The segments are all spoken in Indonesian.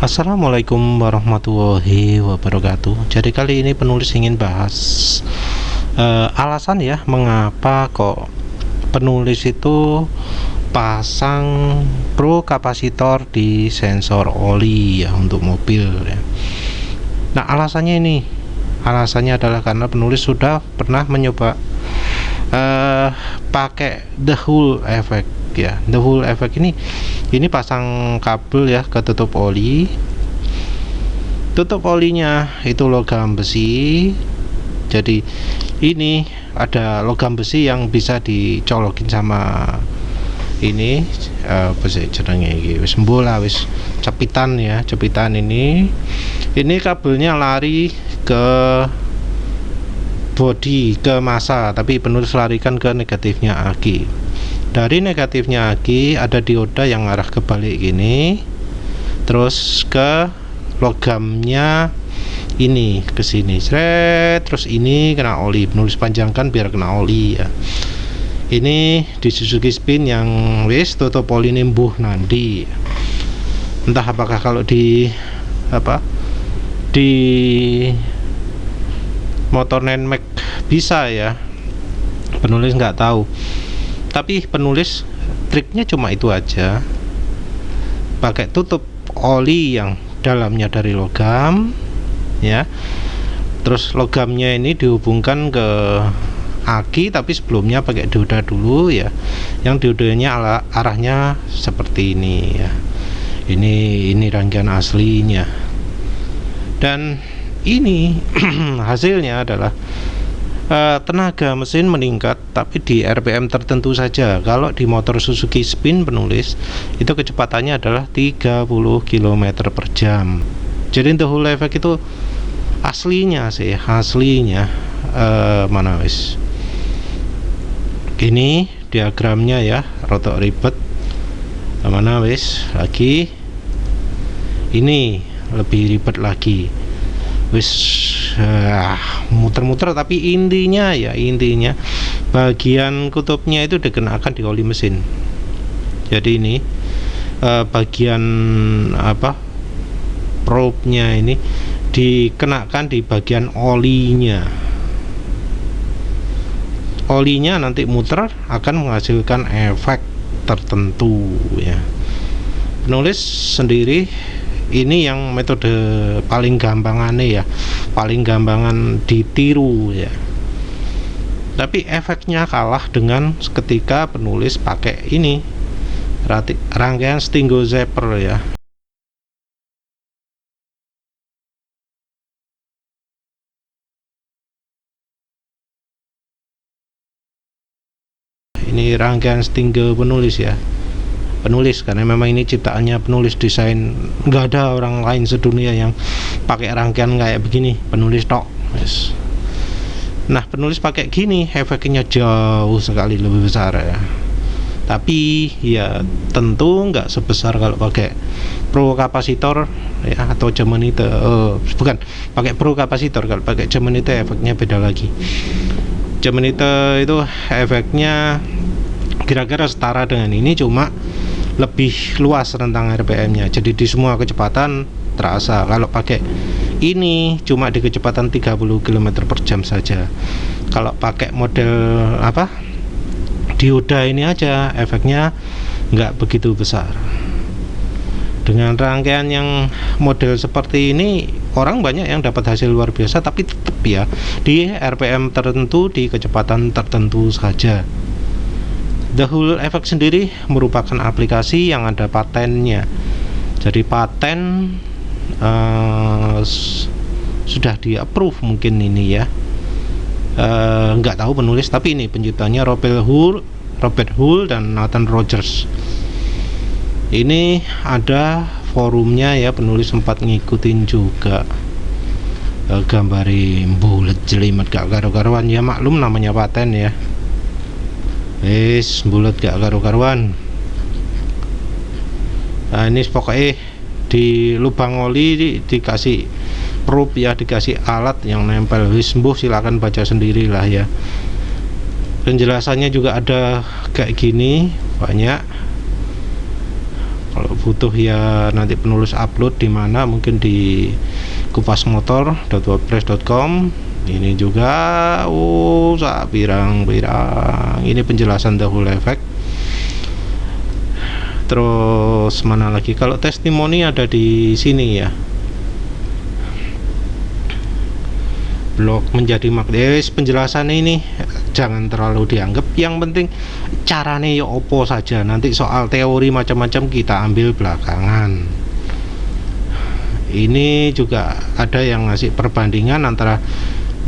Assalamualaikum warahmatullahi wabarakatuh. Jadi kali ini penulis ingin bahas alasan ya mengapa kok penulis itu pasang pro kapasitor di sensor oli ya untuk mobil ya. Nah alasannya adalah karena penulis sudah pernah mencoba pakai the Hall effect ya. The Hall effect ini pasang kabel ya ke tutup oli. Tutup olinya itu logam besi. Jadi ini ada logam besi yang bisa dicolokin sama ini besi jenenge iki wis mbola wis cepitan ya, cepitan ini kabelnya lari ke body, ke massa, tapi penulis larikan ke negatifnya aki. Dari negatifnya aki ada dioda yang arah kebalik gini, terus ke logamnya ini ke sini, terus ini kena oli. Penulis panjangkan biar kena oli ya. Ini di Suzuki Spin yang wis tutup oli nimbuh nanti. Entah apakah kalau di motor Nenmax bisa ya, penulis nggak tahu. Tapi penulis triknya cuma itu aja, pakai tutup oli yang dalamnya dari logam ya, terus logamnya ini dihubungkan ke aki, tapi sebelumnya pakai dioda dulu ya, yang diodanya arahnya seperti ini ya. Ini rangkaian aslinya, dan ini hasilnya adalah tenaga mesin meningkat, tapi di RPM tertentu saja. Kalau di motor Suzuki Spin penulis itu kecepatannya adalah 30 km per jam. Jadi untuk Hall effect itu aslinya mana wis ini diagramnya ya, rotok ribet. Mana wis lagi ini lebih ribet lagi wis muter-muter, tapi intinya bagian kutubnya itu dikenakan di oli mesin. Jadi ini bagian probe-nya ini dikenakan di bagian olinya. Olinya nanti muter akan menghasilkan efek tertentu ya. Penulis sendiri ini yang metode paling gampangan ditiru ya. Tapi efeknya kalah dengan ketika penulis pakai ini rangkaian Stingo Zapper ya. Ini rangkaian Stingo penulis ya. Penulis, karena memang ini ciptaannya penulis, desain, nggak ada orang lain sedunia yang pakai rangkaian kayak begini, penulis tok yes. Nah penulis pakai gini efeknya jauh sekali lebih besar ya, tapi ya tentu nggak sebesar kalau pakai pro kapasitor ya, atau Geminite. Bukan pakai pro kapasitor, kalau pakai Geminite efeknya beda lagi. Geminite itu efeknya kira-kira setara dengan ini, cuma lebih luas rentang RPM-nya. Jadi di semua kecepatan terasa. Kalau pakai ini cuma di kecepatan 30 km per jam saja. Kalau pakai model dioda ini aja efeknya nggak begitu besar. Dengan rangkaian yang model seperti ini, orang banyak yang dapat hasil luar biasa, tapi tetap ya di RPM tertentu, di kecepatan tertentu saja. The Hall effect sendiri merupakan aplikasi yang ada patennya. Jadi paten sudah di approve mungkin ini ya. Nggak tahu penulis, tapi ini penciptanya Robert Hull dan Nathan Rogers. Ini ada forumnya ya, penulis sempat ngikutin juga. Gambarin bulet jelimet gak karu-karuan ya, maklum namanya paten ya. Bulat gak karu-karuan. Nah ini pokoknya di lubang oli dikasih probe ya, dikasih alat yang nempel. Silakan baca sendirilah ya. Penjelasannya juga ada kayak gini, banyak. Kalau butuh ya nanti penulis upload di mana, mungkin di kupasmotor.wordpress.com. Ini juga sak pirang-pirang. Ini penjelasan dahulu efek. Terus mana lagi? Kalau testimoni ada di sini ya. Blog menjadi magnet, penjelasan ini jangan terlalu dianggap, yang penting carane ya opo saja, nanti soal teori macam-macam kita ambil belakangan. Ini juga ada yang ngasih perbandingan antara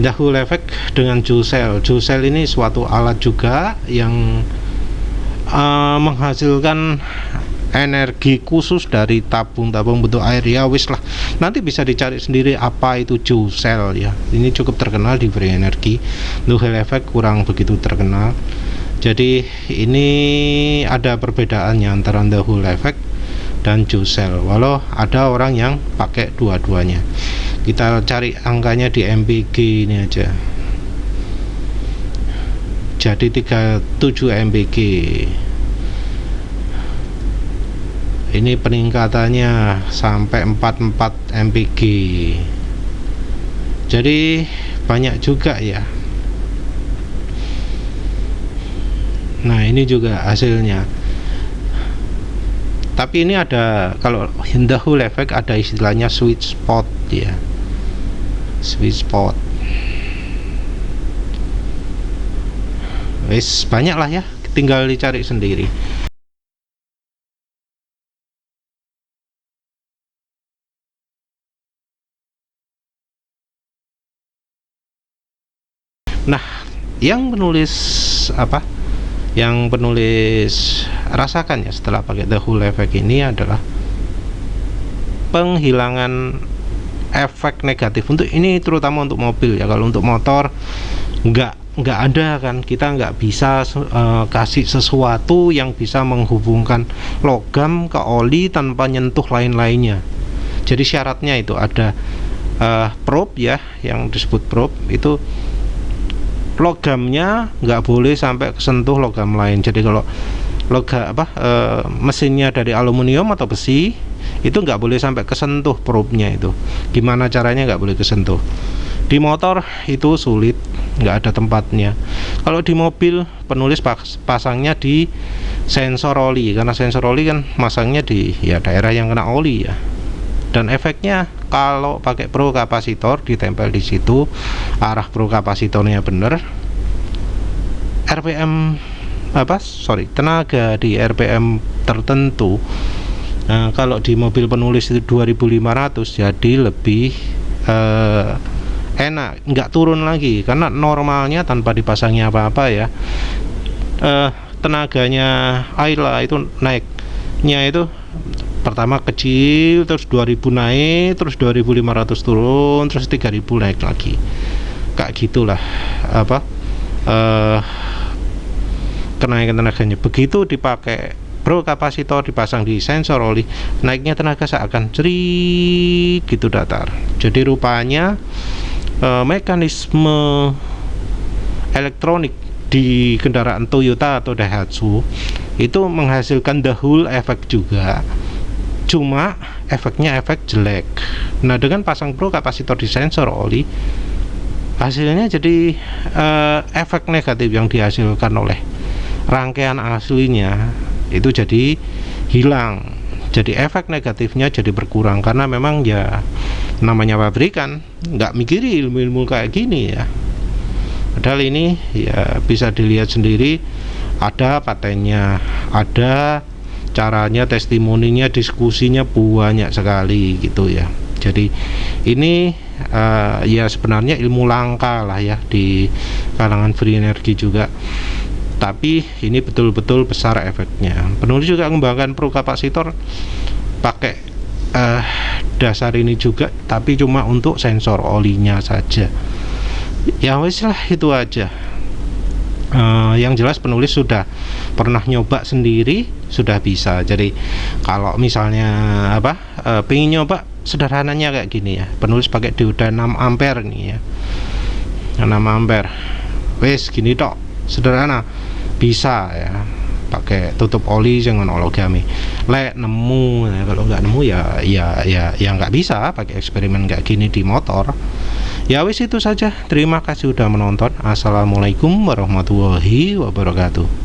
dahulu efek dengan Juicel. Juicel ini suatu alat juga yang menghasilkan energi khusus dari tabung-tabung bentuk air, ya wis lah, nanti bisa dicari sendiri apa itu Juicel ya. Ini cukup terkenal di free energy, dahulu efek kurang begitu terkenal. Jadi ini ada perbedaannya antara dahulu efek dan Juicel, walau ada orang yang pakai dua-duanya. Kita cari angkanya di MPG ini aja, jadi 37 MPG. Ini peningkatannya sampai 44 MPG, jadi banyak juga ya. Nah ini juga hasilnya. Tapi ini ada, kalau dahulu efek ada istilahnya sweet spot ya, sweet spot. Wis banyak lah ya, tinggal dicari sendiri. Nah, yang penulis apa? Yang penulis rasakan ya setelah pakai dahulu efek ini adalah penghilangan efek negatif untuk ini, terutama untuk mobil ya. Kalau untuk motor nggak ada kan, kita nggak bisa kasih sesuatu yang bisa menghubungkan logam ke oli tanpa nyentuh lain-lainnya. Jadi syaratnya itu ada probe ya, yang disebut probe itu logamnya nggak boleh sampai kesentuh logam lain. Jadi kalau mesinnya dari aluminium atau besi, itu nggak boleh sampai kesentuh probe-nya. Itu gimana caranya nggak boleh kesentuh? Di motor itu sulit, nggak ada tempatnya. Kalau di mobil penulis pasangnya di sensor oli, karena sensor oli kan masangnya di ya daerah yang kena oli ya. Dan efeknya kalau pakai pro kapasitor ditempel di situ, arah pro kapasitornya bener, RPM tenaga di RPM tertentu. Nah, kalau di mobil penulis itu 2500, jadi lebih enak, nggak turun lagi, karena normalnya tanpa dipasangnya apa-apa ya, tenaganya Ayla itu naiknya itu pertama kecil, terus 2000 naik, terus 2500 turun, terus 3000 naik lagi, kayak gitulah kenaikan tenaganya. Begitu dipakai pro kapasitor, dipasang di sensor oli, naiknya tenaga seakan cerit gitu datar. Jadi rupanya mekanisme elektronik di kendaraan Toyota atau Daihatsu itu menghasilkan dahulu efek juga, cuma efeknya efek jelek. Nah dengan pasang pro kapasitor di sensor oli, hasilnya jadi efek negatif yang dihasilkan oleh rangkaian aslinya itu jadi hilang. Jadi efek negatifnya jadi berkurang, karena memang ya namanya pabrikan nggak mikiri ilmu-ilmu kayak gini ya. Padahal ini ya bisa dilihat sendiri, ada patennya, ada caranya, testimoninya, diskusinya banyak sekali gitu ya. Jadi ini ya sebenarnya ilmu langka lah ya di kalangan free energy juga, tapi ini betul-betul besar efeknya. Penulis juga mengembangkan pro kapasitor pakai dasar ini juga, tapi cuma untuk sensor olinya saja. Ya wis lah, itu aja. Yang jelas penulis sudah pernah nyoba sendiri, sudah bisa. Jadi kalau misalnya pengen nyoba sederhananya kayak gini ya, penulis pakai dioda 6 ampere nih ya, 6 ampere wes gini tok, sederhana, bisa ya pakai tutup oli jangan origami. Lek nemu, nah, kalau nggak nemu ya nggak bisa pakai eksperimen kayak gini di motor. Ya wis itu saja. Terima kasih sudah menonton. Assalamualaikum warahmatullahi wabarakatuh.